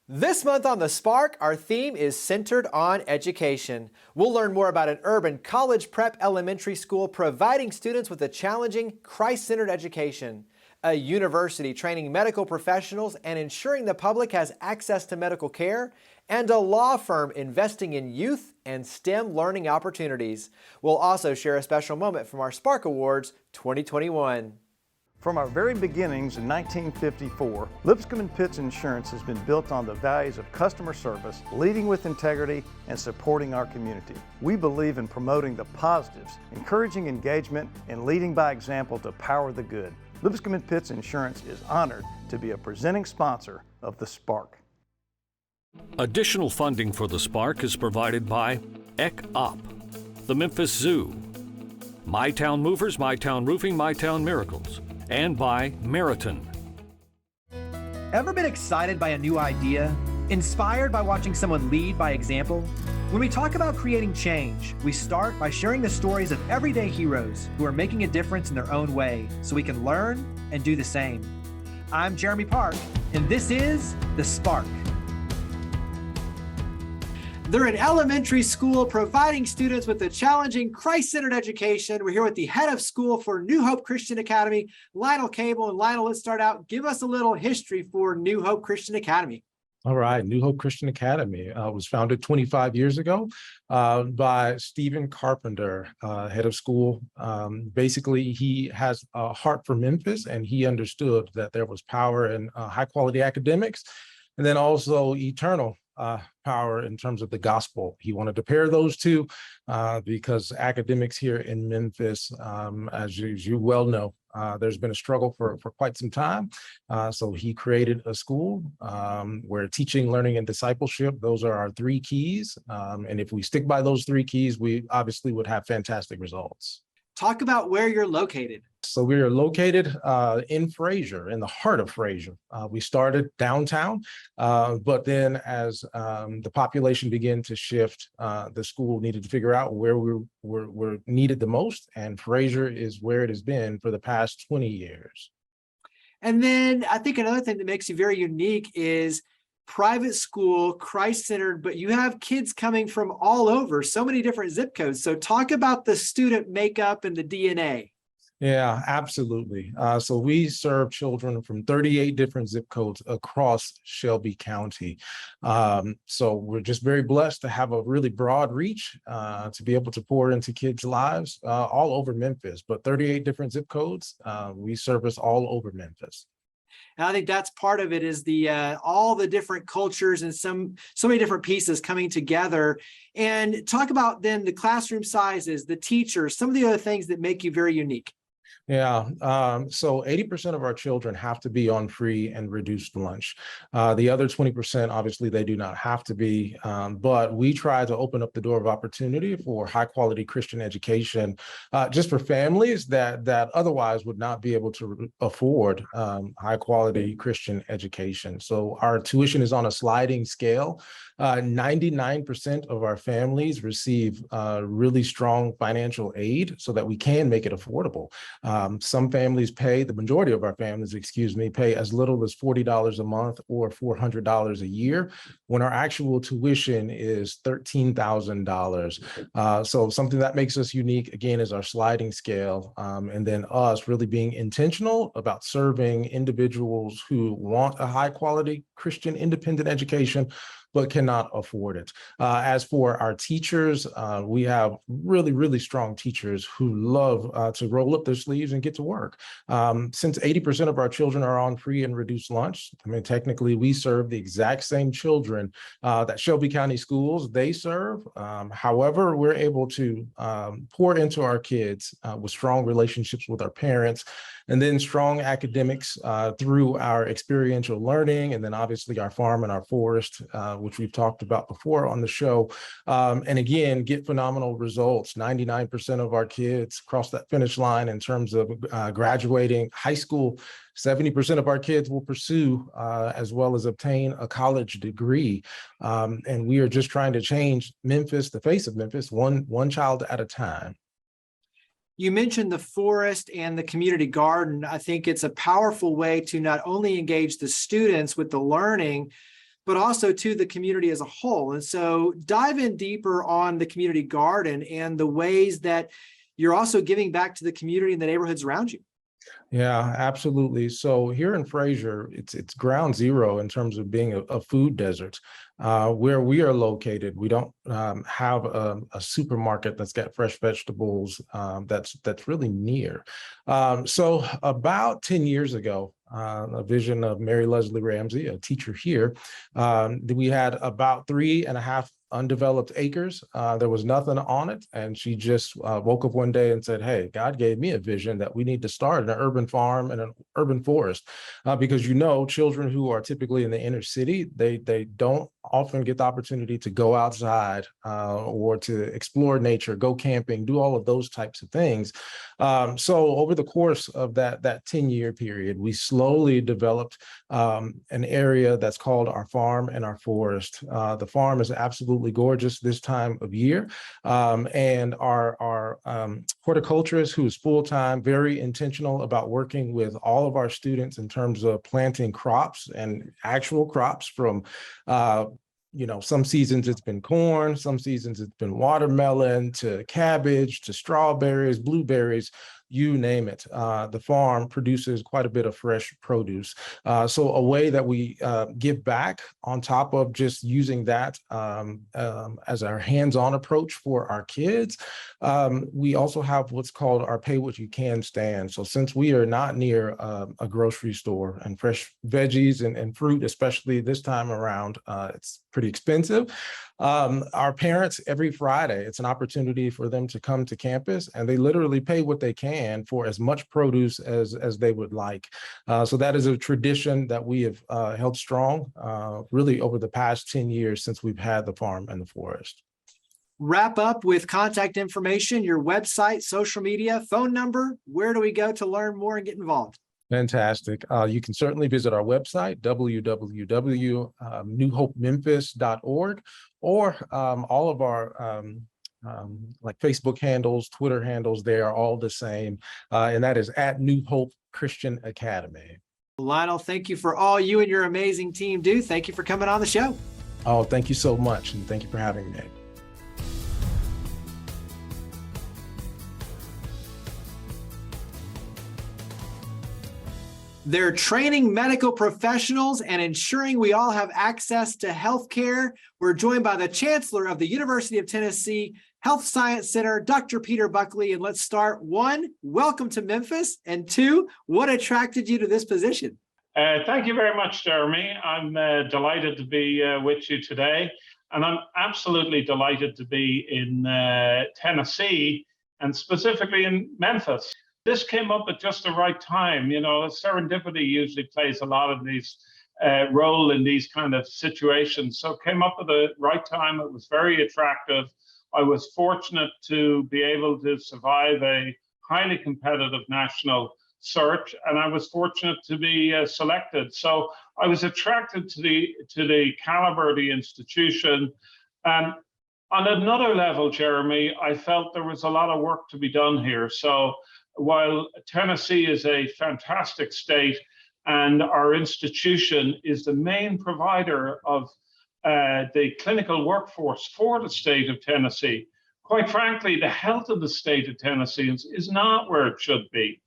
This month on The Spark, our theme is centered on education. We'll learn more about an urban college prep elementary school providing students with a challenging, Christ-centered education, a university training medical professionals and ensuring the public has access to medical care, and a law firm investing in youth and STEM learning opportunities. We'll also share a special moment from our Spark Awards 2021. From our very beginnings in 1954, Lipscomb & Pitts Insurance has been built on the values of customer service, leading with integrity, and supporting our community. We believe in promoting the positives, encouraging engagement, and leading by example to power the good. Lipscomb & Pitts Insurance is honored to be a presenting sponsor of The Spark. Additional funding for The Spark is provided by ECOP, the Memphis Zoo, MyTown Movers, MyTown Roofing, MyTown Miracles, and by Meriton. Ever been excited by a new idea? Inspired by watching someone lead by example? When we talk about creating change, we start by sharing the stories of everyday heroes who are making a difference in their own way so we can learn and do the same. I'm Jeremy Park, and this is The Spark. They're an elementary school providing students with a challenging, Christ-centered education. We're here with the head of school for New Hope Christian Academy, Lionel Cable. And Lionel, let's start out. Give us a little history for New Hope Christian Academy. All right, New Hope Christian Academy was founded 25 years ago by Stephen Carpenter, head of school. Basically, he has a heart for Memphis, and he understood that there was power in high-quality academics, and then also eternal power in terms of the gospel. He wanted to pair those two because academics here in Memphis, as you well know, there's been a struggle for quite some time. So he created a school where teaching, learning, and discipleship, those are our three keys. And if we stick by those three keys, we obviously would have fantastic results. Talk about where you're located. So we are located in Frayser, in the heart of Frayser. We started downtown, but then as the population began to shift, the school needed to figure out where we were needed the most, and Frayser is where it has been for the past 20 years. And then I think another thing that makes you very unique is private school, Christ-centered, but you have kids coming from all over, so many different zip codes. So talk about the student makeup and the DNA. Yeah, absolutely. So we serve children from 38 different zip codes across Shelby County. So we're just very blessed to have a really broad reach to be able to pour into kids' lives all over Memphis, but 38 different zip codes, we service all over Memphis. And I think that's part of it is the all the different cultures and so many different pieces coming together. And talk about then the classroom sizes, the teachers, some of the other things that make you very unique. Yeah, so 80% of our children have to be on free and reduced lunch. The other 20%, obviously, they do not have to be, but we try to open up the door of opportunity for high quality Christian education, just for families that otherwise would not be able to afford high quality Christian education. So our tuition is on a sliding scale. 99% of our families receive really strong financial aid so that we can make it affordable. Some families pay, the majority of our families, pay as little as $40 a month or $400 a year, when our actual tuition is $13,000. So something that makes us unique, again, is our sliding scale. And then us really being intentional about serving individuals who want a high quality Christian independent education, but cannot afford it. As for our teachers, we have really, really strong teachers who love to roll up their sleeves and get to work. Since 80% of our children are on free and reduced lunch, I mean, technically we serve the exact same children that Shelby County Schools, they serve. However, we're able to pour into our kids with strong relationships with our parents, and then strong academics through our experiential learning, and then obviously our farm and our forest, which we've talked about before on the show. And again, get phenomenal results. 99% of our kids cross that finish line in terms of graduating high school. 70% of our kids will pursue as well as obtain a college degree. And we are just trying to change Memphis, the face of Memphis, one child at a time. You mentioned the forest and the community garden. I think it's a powerful way to not only engage the students with the learning, but also to the community as a whole. And so dive in deeper on the community garden and the ways that you're also giving back to the community and the neighborhoods around you. Yeah, absolutely. So here in Fraser, it's ground zero in terms of being a food desert. Where we are located, we don't have a supermarket that's got fresh vegetables that's really near. So about 10 years ago, a vision of Mary Leslie Ramsey, a teacher here, we had about 3.5 undeveloped acres. There was nothing on it. And she just woke up one day and said, hey, God gave me a vision that we need to start an urban farm and an urban forest. Because, children who are typically in the inner city, they don't often get the opportunity to go outside or to explore nature, go camping, do all of those types of things. So over the course of that 10-year period, we slowly developed an area that's called our farm and our forest. The farm is absolutely gorgeous this time of year. And our horticulturist, who is full-time, very intentional about working with all of our students in terms of planting crops and actual crops from some seasons it's been corn, some seasons it's been watermelon, to cabbage, to strawberries, blueberries, you name it. The farm produces quite a bit of fresh produce. So a way that we give back on top of just using that as our hands-on approach for our kids, we also have what's called our Pay What You Can stand. So since we are not near a grocery store, and fresh veggies and fruit, especially this time around, it's pretty expensive. Our parents, every Friday, it's an opportunity for them to come to campus, and they literally pay what they can for as much produce as they would like. So that is a tradition that we have held strong really over the past 10 years since we've had the farm and the forest. Wrap up with contact information, your website, social media, phone number. Where do we go to learn more and get involved? Fantastic. You can certainly visit our website, www.newhopememphis.org, or all of our like Facebook handles, Twitter handles, they are all the same. And that is at New Hope Christian Academy. Lionel, thank you for all you and your amazing team do. Thank you for coming on the show. Oh, thank you so much. And thank you for having me. They're training medical professionals and ensuring we all have access to health care. We're joined by the Chancellor of the University of Tennessee Health Science Center, Dr. Peter Buckley. And let's start. 1, welcome to Memphis. And 2, what attracted you to this position? Thank you very much, Jeremy. I'm delighted to be with you today. And I'm absolutely delighted to be in Tennessee, and specifically in Memphis. This came up at just the right time. Serendipity usually plays a lot of these role in these kind of situations. So it came up at the right time. It was very attractive. I was fortunate to be able to survive a highly competitive national search, and I was fortunate to be selected. So I was attracted to the caliber of the institution. On another level, Jeremy, I felt there was a lot of work to be done here. So while Tennessee is a fantastic state and our institution is the main provider of the clinical workforce for the state of Tennessee, quite frankly, the health of the state of Tennessee is not where it should be.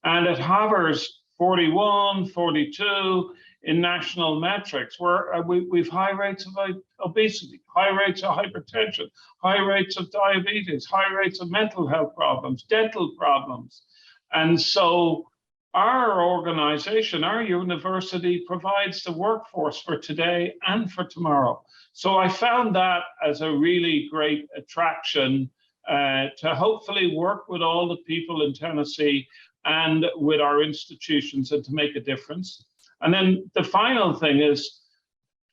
And it hovers 41, 42 in national metrics, where we've high rates of obesity, high rates of hypertension, high rates of diabetes, high rates of mental health problems, dental problems. And so our organization, our university, provides the workforce for today and for tomorrow. So I found that as a really great attraction to hopefully work with all the people in Tennessee and with our institutions and to make a difference. And then the final thing is,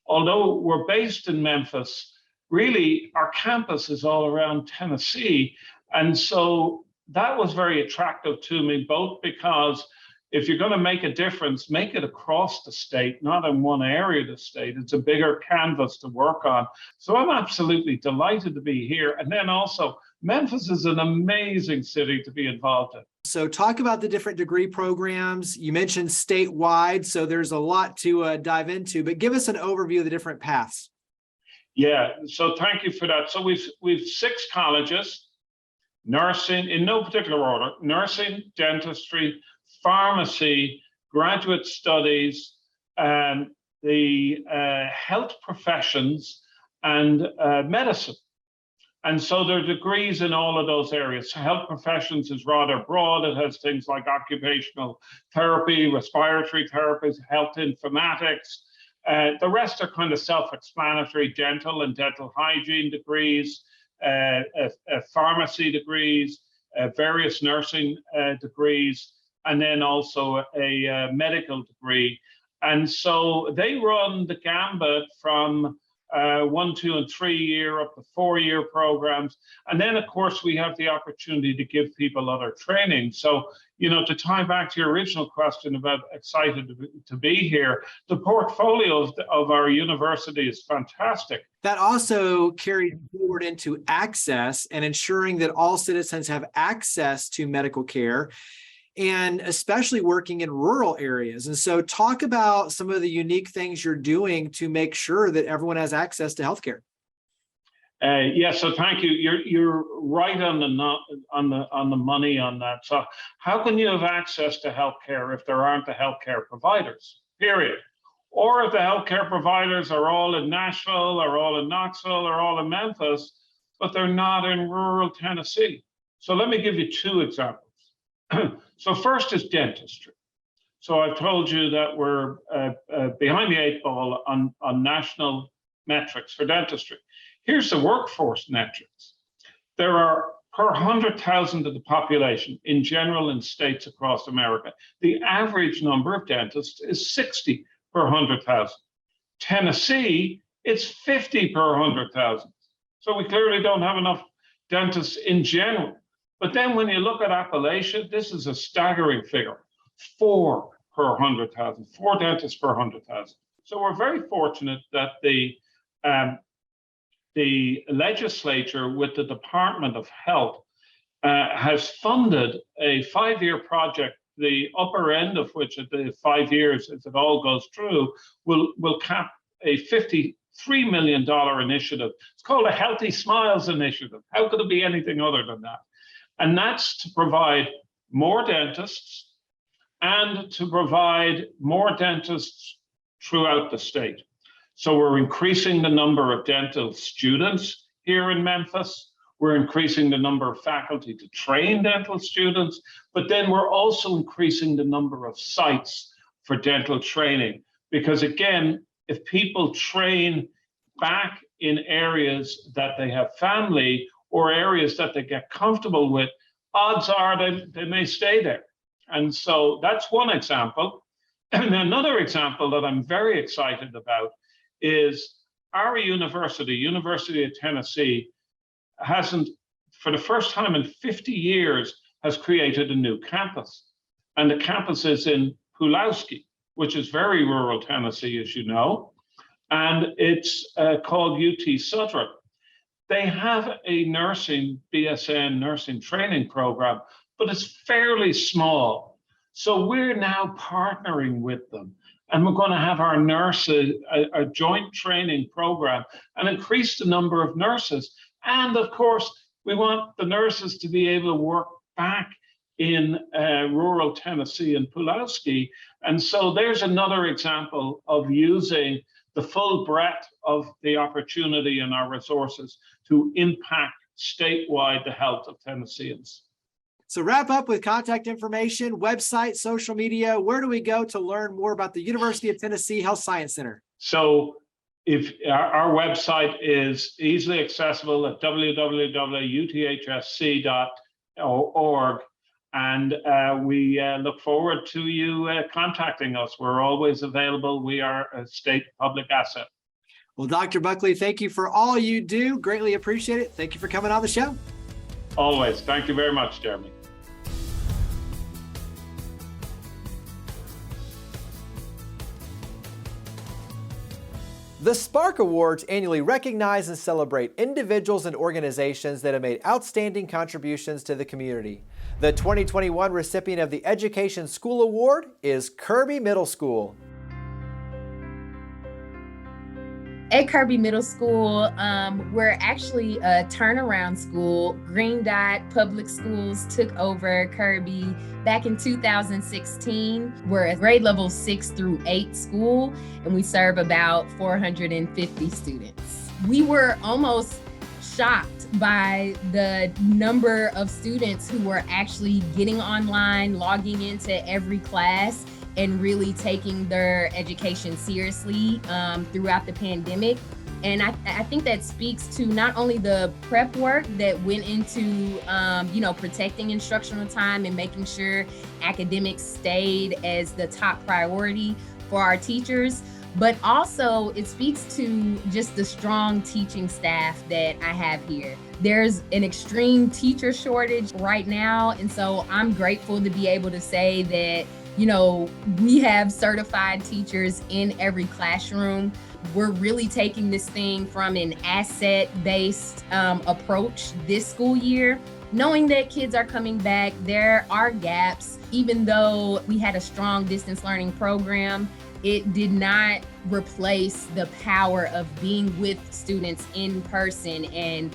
although we're based in Memphis, really our campus is all around Tennessee. And so that was very attractive to me, both because if you're going to make a difference, make it across the state, not in one area of the state. It's a bigger canvas to work on. So I'm absolutely delighted to be here. And then also, Memphis is an amazing city to be involved in. So talk about the different degree programs. You mentioned statewide, so there's a lot to dive into, but give us an overview of the different paths. Yeah, so thank you for that. So we've 6 colleges, nursing, in no particular order, nursing, dentistry, pharmacy, graduate studies, the health professions, and medicine. And so there are degrees in all of those areas. Health professions is rather broad. It has things like occupational therapy, respiratory therapies, health informatics. The rest are kind of self-explanatory: dental and dental hygiene degrees, pharmacy degrees, various nursing degrees, and then also a medical degree. And so they run the gambit from 1, 2, and 3 year up to 4-year programs. And then, of course, we have the opportunity to give people other training. So, to tie back to your original question about excited to be here, the portfolio of our university is fantastic. That also carries forward into access and ensuring that all citizens have access to medical care, and especially working in rural areas. And so talk about some of the unique things you're doing to make sure that everyone has access to healthcare. Yeah, so thank you. You're right on the money on that. So how can you have access to healthcare if there aren't the healthcare providers, period? Or if the healthcare providers are all in Nashville, or all in Knoxville, or all in Memphis, but they're not in rural Tennessee. So let me give you 2 examples. So first is dentistry. So I've told you that we're behind the 8 ball on national metrics for dentistry. Here's the workforce metrics. There are, per 100,000 of the population in general in states across America, the average number of dentists is 60 per 100,000. Tennessee, it's 50 per 100,000. So we clearly don't have enough dentists in general. But then when you look at Appalachia, this is a staggering figure: 4 per 100,000, 4 dentists per 100,000. So we're very fortunate that the legislature, with the Department of Health, has funded a 5-year project, the upper end of which at the 5 years, if it all goes through, will cap a $53 million initiative. It's called a Healthy Smiles Initiative. How could it be anything other than that? And that's to provide more dentists and to provide more dentists throughout the state. So we're increasing the number of dental students here in Memphis. We're increasing the number of faculty to train dental students, but then we're also increasing the number of sites for dental training. Because again, if people train back in areas that they have family or areas that they get comfortable with, odds are they may stay there. And so that's one example. And another example that I'm very excited about is our university, University of Tennessee, for the first time in 50 years, has created a new campus. And the campus is in Pulaski, which is very rural Tennessee, as you know. And it's called UT Southern. They have a BSN nursing training program, but it's fairly small. So we're now partnering with them, and we're going to have our nurses, a joint training program, and increase the number of nurses. And of course, we want the nurses to be able to work back in rural Tennessee and Pulaski. And so there's another example of using the full breadth of the opportunity and our resources to impact statewide the health of Tennesseans. So wrap up with contact information, website, social media. Where do we go to learn more about the University of Tennessee Health Science Center? So if our website is easily accessible at www.uthsc.org. And we look forward to you contacting us. We're always available. We are a state public asset. Well, Dr. Buckley, thank you for all you do. Greatly appreciate it. Thank you for coming on the show. Always. Thank you very much, Jeremy. The Spark Awards annually recognize and celebrate individuals and organizations that have made outstanding contributions to the community. The 2021 recipient of the Education School Award is Kirby Middle School. At Kirby Middle School, we're actually a turnaround school. Green Dot Public Schools took over Kirby back in 2016. We're a grade level 6 through 8 school, and we serve about 450 students. We were almost shocked by the number of students who were actually getting online, logging into every class, and really taking their education seriously throughout the pandemic. And I think that speaks to not only the prep work that went into protecting instructional time and making sure academics stayed as the top priority for our teachers, but also it speaks to just the strong teaching staff that I have here. There's an extreme teacher shortage right now, and so I'm grateful to be able to say that we have certified teachers in every classroom. We're really taking this thing from an asset-based approach this school year, knowing that kids are coming back. There are gaps. Even though we had a strong distance learning program, it did not replace the power of being with students in person and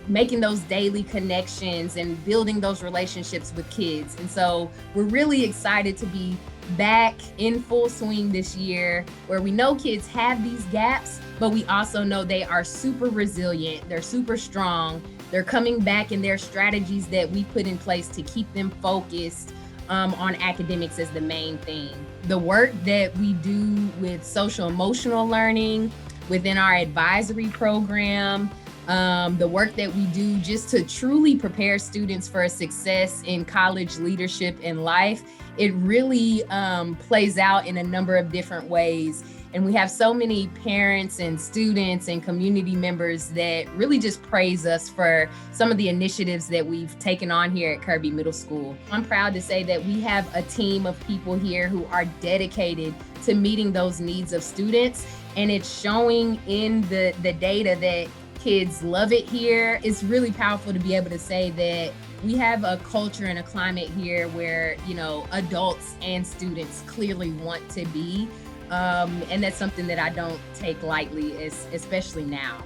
making those daily connections and building those relationships with kids. And so we're really excited to be back in full swing this year, where we know kids have these gaps, but we also know they are super resilient, they're super strong, they're coming back, and their strategies that we put in place to keep them focused on academics as the main thing. The work that we do with social emotional learning within our advisory program, the work that we do just to truly prepare students for success in college leadership and life, it really plays out in a number of different ways. And we have so many parents and students and community members that really just praise us for some of the initiatives that we've taken on here at Kirby Middle School. I'm proud to say that we have a team of people here who are dedicated to meeting those needs of students. And it's showing in the data that kids love it here. It's really powerful to be able to say that we have a culture and a climate here where, adults and students clearly want to be. And that's something that I don't take lightly, especially now.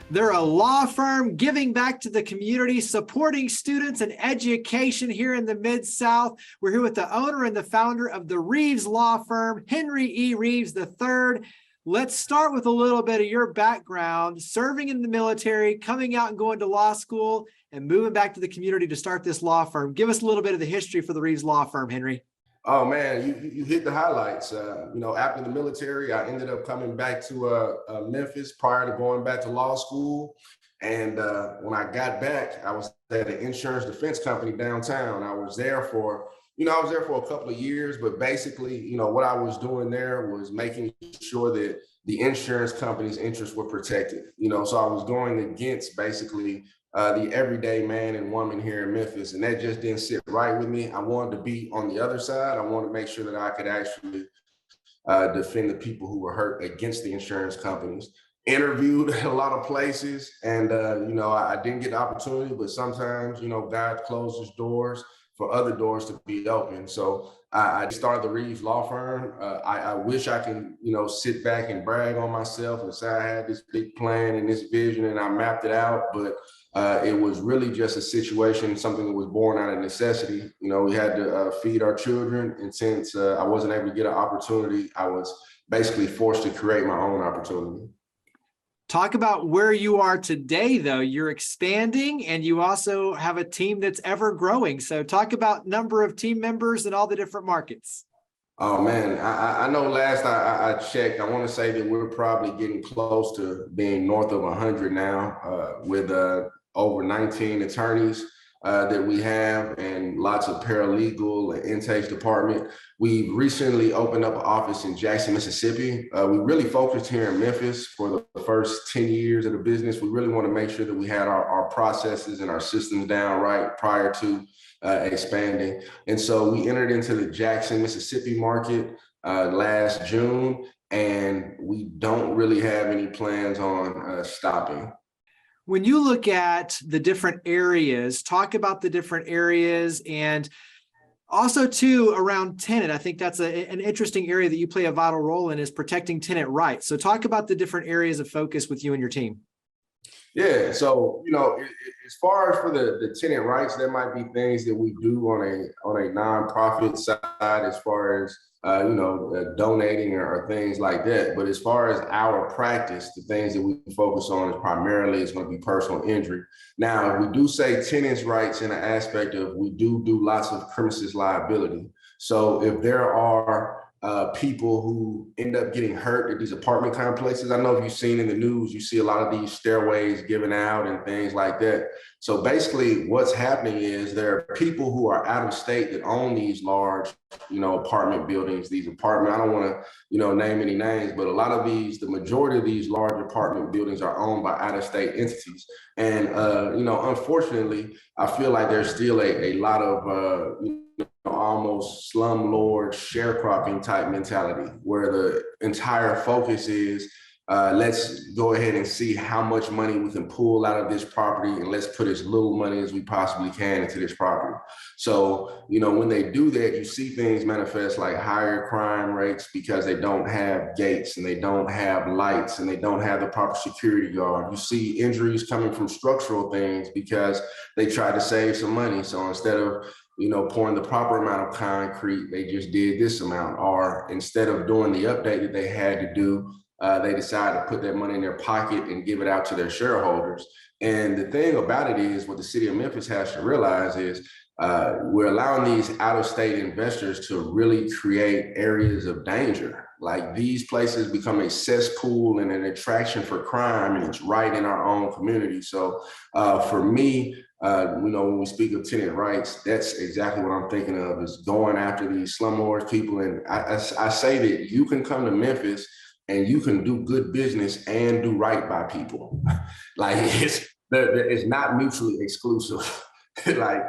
They're a law firm giving back to the community, supporting students and education here in the Mid-South. We're here with the owner and the founder of the Reeves Law Firm, Henry E. Reeves III. Let's start with a little bit of your background, serving in the military, coming out and going to law school, and moving back to the community to start this law firm. Give us a little bit of the history for the Reeves Law Firm, Henry. Oh man, you hit the highlights. After the military, I ended up coming back to Memphis prior to going back to law school. And when I got back, I was at an insurance defense company downtown. I was there for a couple of years, but basically, what I was doing there was making sure that the insurance company's interests were protected. So I was going against basically the everyday man and woman here in Memphis, and that just didn't sit right with me. I wanted to be on the other side. I wanted to make sure that I could actually defend the people who were hurt against the insurance companies. Interviewed at a lot of places, and I didn't get the opportunity, but sometimes, God closes doors for other doors to be open. So I started the Reeves Law Firm. I wish I can, sit back and brag on myself and say I had this big plan and this vision and I mapped it out, but it was really just a situation, something that was born out of necessity. We had to feed our children, and since I wasn't able to get an opportunity, I was basically forced to create my own opportunity. Talk about where you are today, though. You're expanding, and you also have a team that's ever growing. So talk about number of team members and all the different markets. Oh man, I know last I checked, I want to say that we're probably getting close to being north of 100 now, with over 19 attorneys that we have, and lots of paralegal and intakes department. We recently opened up an office in Jackson, Mississippi. We really focused here in Memphis for the first 10 years of the business. We really want to make sure that we had our processes and our systems down right prior to expanding. And so we entered into the Jackson, Mississippi market last June, and we don't really have any plans on stopping. When you look at the different areas, talk about the different areas, and also too around tenant. I think that's an interesting area that you play a vital role in, is protecting tenant rights. So talk about the different areas of focus with you and your team. Yeah, so as far as for the tenant rights, there might be things that we do on a nonprofit side, as far as donating or things like that. But as far as our practice, the things that we focus on is primarily is going to be personal injury. Now, we do say tenants' rights in an aspect of we do lots of premises liability. So if there are people who end up getting hurt at these apartment complexes. I know if you've seen in the news, you see a lot of these stairways given out and things like that. So basically what's happening is there are people who are out of state that own these large, apartment buildings, these apartment, I don't want to, name any names, but a lot of the majority of these large apartment buildings are owned by out of state entities. And, unfortunately, I feel like there's still a lot of, almost slumlord sharecropping type mentality, where the entire focus is let's go ahead and see how much money we can pull out of this property, and let's put as little money as we possibly can into this property. So, when they do that, you see things manifest like higher crime rates because they don't have gates and they don't have lights and they don't have the proper security guard. You see injuries coming from structural things because they try to save some money. So instead of pouring the proper amount of concrete, they just did this amount. Or instead of doing the update that they had to do, they decided to put that money in their pocket and give it out to their shareholders. And the thing about it is, what the city of Memphis has to realize is we're allowing these out-of-state investors to really create areas of danger. Like, these places become a cesspool and an attraction for crime, and it's right in our own community. So for me, when we speak of tenant rights, that's exactly what I'm thinking of, is going after these slumlords people. And I say that you can come to Memphis and you can do good business and do right by people. Like, it's not mutually exclusive. like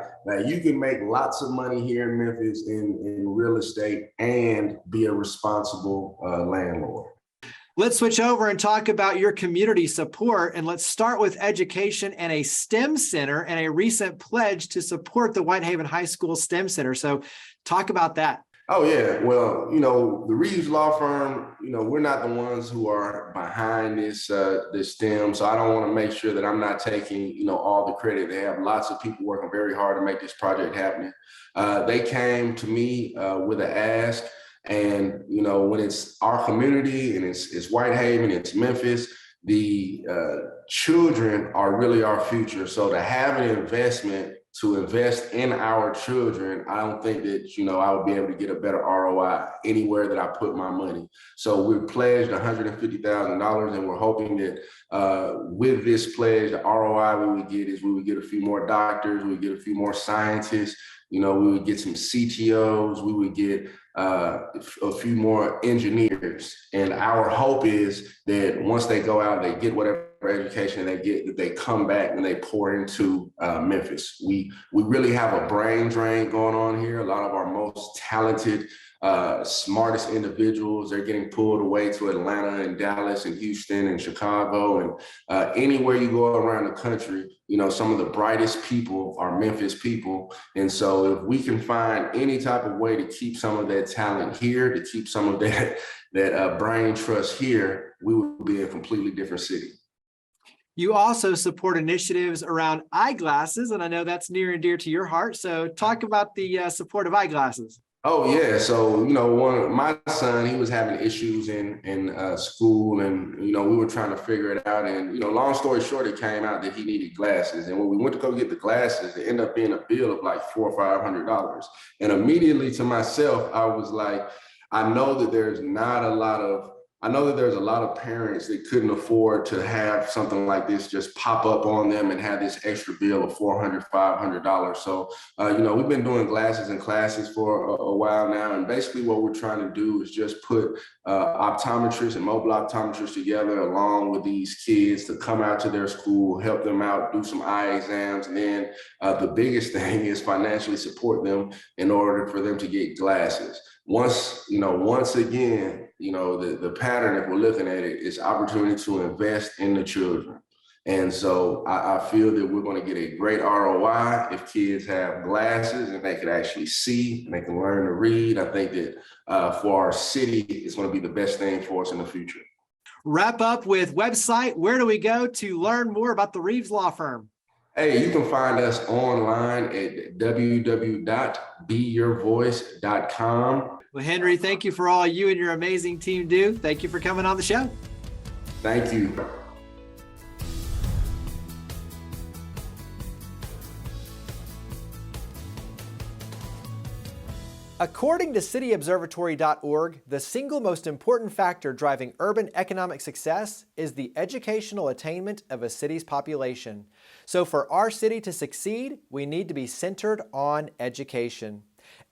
you can make lots of money here in Memphis in real estate and be a responsible landlord. Let's switch over and talk about your community support. And let's start with education and a STEM center and a recent pledge to support the Whitehaven High School STEM Center. So talk about that. Oh, yeah. Well, the Reeves Law Firm, we're not the ones who are behind this STEM. So I don't want to make sure that I'm not taking, all the credit. They have lots of people working very hard to make this project happen. They came to me with an ask. And, when it's our community and it's Whitehaven, it's Memphis, the children are really our future. So to have an investment to invest in our children, I don't think that, I would be able to get a better ROI anywhere that I put my money. So we're pledged $150,000, and we're hoping that with this pledge, the ROI we would get is we would get a few more doctors, we would get a few more scientists, we would get some CTOs, we would get a few more engineers. And our hope is that once they go out, they get whatever education they get, that they come back and they pour into Memphis. We really have a brain drain going on here. A lot of our most talented, smartest individuals, they're getting pulled away to Atlanta and Dallas and Houston and Chicago and anywhere you go around the country. Some of the brightest people are Memphis people. And so if we can find any type of way to keep some of that talent here, to keep some of that brain trust here, we would be a completely different city. You also support initiatives around eyeglasses, and I know that's near and dear to your heart. So talk about the support of eyeglasses. Oh, yeah. So, my son, he was having issues in school, and, we were trying to figure it out. And, long story short, it came out that he needed glasses. And when we went to go get the glasses, it ended up being a bill of like $400 or $500. And immediately to myself, I was like, I know that there's not a lot of I know that there's a lot of parents that couldn't afford to have something like this just pop up on them and have this extra bill of $400, $500. So, we've been doing glasses and classes for a while now. And basically what we're trying to do is just put optometrists and mobile optometrists together along with these kids to come out to their school, help them out, do some eye exams. And then the biggest thing is financially support them in order for them to get glasses. Once again, the pattern, if we're looking at it, is opportunity to invest in the children. And so I feel that we're going to get a great ROI if kids have glasses and they can actually see and they can learn to read. I think that for our city, it's going to be the best thing for us in the future. Wrap up with website. Where do we go to learn more about the Reeves Law Firm? Hey, you can find us online at www.beyourvoice.com. Well, Henry, thank you for all you and your amazing team do. Thank you for coming on the show. Thank you. According to cityobservatory.org, the single most important factor driving urban economic success is the educational attainment of a city's population. So for our city to succeed, we need to be centered on education.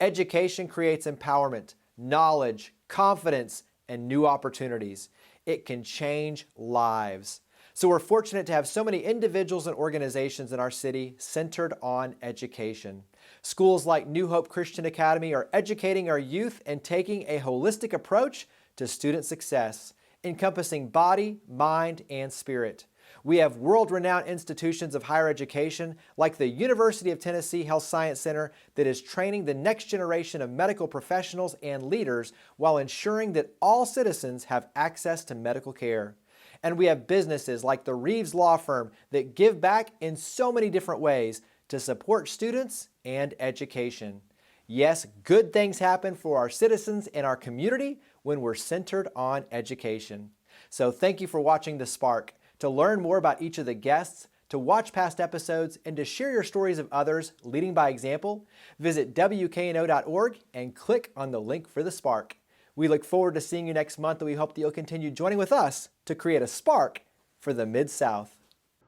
Education creates empowerment, knowledge, confidence, and new opportunities. It can change lives. So we're fortunate to have so many individuals and organizations in our city centered on education. Schools like New Hope Christian Academy are educating our youth and taking a holistic approach to student success, encompassing body, mind, and spirit. We have world-renowned institutions of higher education like the University of Tennessee Health Science Center that is training the next generation of medical professionals and leaders while ensuring that all citizens have access to medical care. And we have businesses like the Reeves Law Firm that give back in so many different ways to support students and education. Yes, good things happen for our citizens and our community when we're centered on education. So thank you for watching The Spark. To learn more about each of the guests, to watch past episodes, and to share your stories of others leading by example, visit WKNO.org and click on the link for The Spark. We look forward to seeing you next month, and we hope that you'll continue joining with us to create a spark for the Mid-South.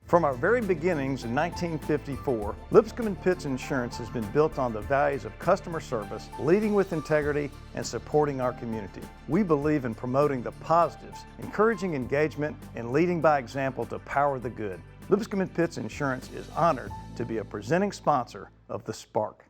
From our very beginnings in 1954, Lipscomb & Pitts Insurance has been built on the values of customer service, leading with integrity, and supporting our community. We believe in promoting the positives, encouraging engagement, and leading by example to power the good. Lipscomb & Pitts Insurance is honored to be a presenting sponsor of The Spark.